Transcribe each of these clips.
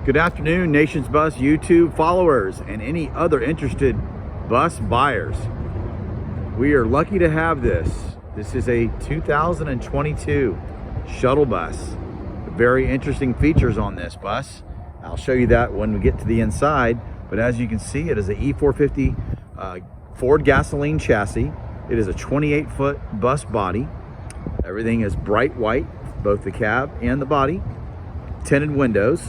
Good afternoon, Nations Bus YouTube followers and any other interested bus buyers. We are lucky to have this. This is a 2022 shuttle bus. Very interesting features on this bus. I'll show you that when we get to the inside. But as you can see, it is an E450 Ford gasoline chassis. It is a 28-foot bus body. Everything is bright white, both the cab and the body. Tinted windows.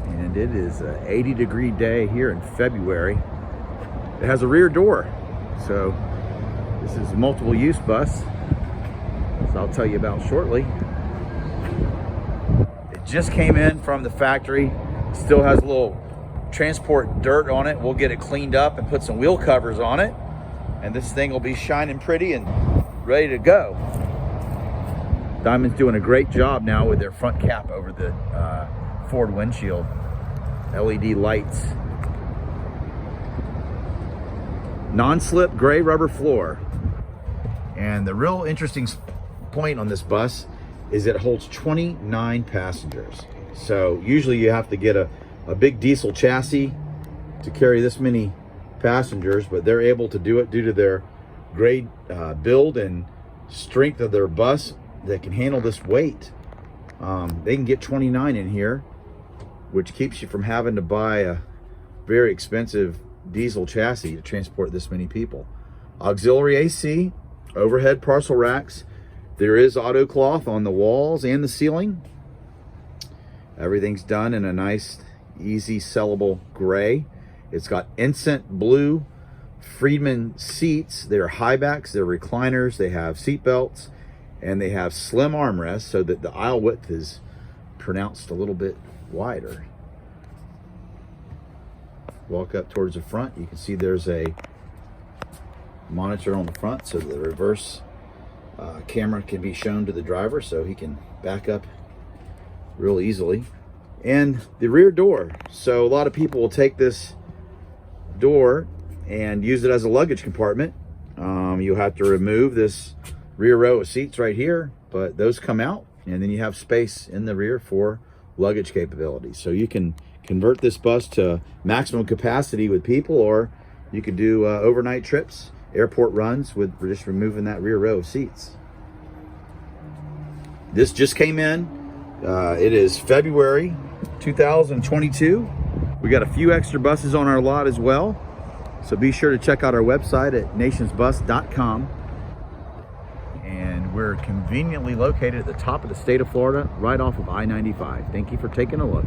And it is an 80-degree day here in February. It has a rear door, so this is a multiple use bus, as I'll tell you about shortly. It just came in from the factory. Still has a little transport dirt on it. We'll get it cleaned up and put some wheel covers on it, and this thing will be shining pretty and ready to go. Diamond's doing a great job now with their front cap over the Ford windshield. LED lights. Non-slip gray rubber floor. And the real interesting point on this bus is it holds 29 passengers. So usually you have to get a big diesel chassis to carry this many passengers, but they're able to do it due to their great build and strength of their bus that can handle this weight. They can get 29 in here, which keeps you from having to buy a very expensive diesel chassis to transport this many people. Auxiliary AC, overhead parcel racks. There is auto cloth on the walls and the ceiling. Everything's done in a nice, easy, sellable gray. It's got Incent blue Friedman seats. They're high backs, they're recliners, they have seat belts, and they have slim armrests so that the aisle width is pronounced a little bit wider. Walk up towards the front, you can see there's a monitor on the front so that the reverse camera can be shown to the driver so he can back up real easily. And the rear door, so a lot of people will take this door and use it as a luggage compartment. You'll have to remove this rear row of seats right here, but those come out, and then you have space in the rear for luggage capability. So you can convert this bus to maximum capacity with people, or you could do overnight trips, airport runs with just removing that rear row of seats. This just came in. It is February 2022. We got a few extra buses on our lot as well. So be sure to check out our website at nationsbus.com. And we're conveniently located at the top of the state of Florida, right off of I-95. Thank you for taking a look.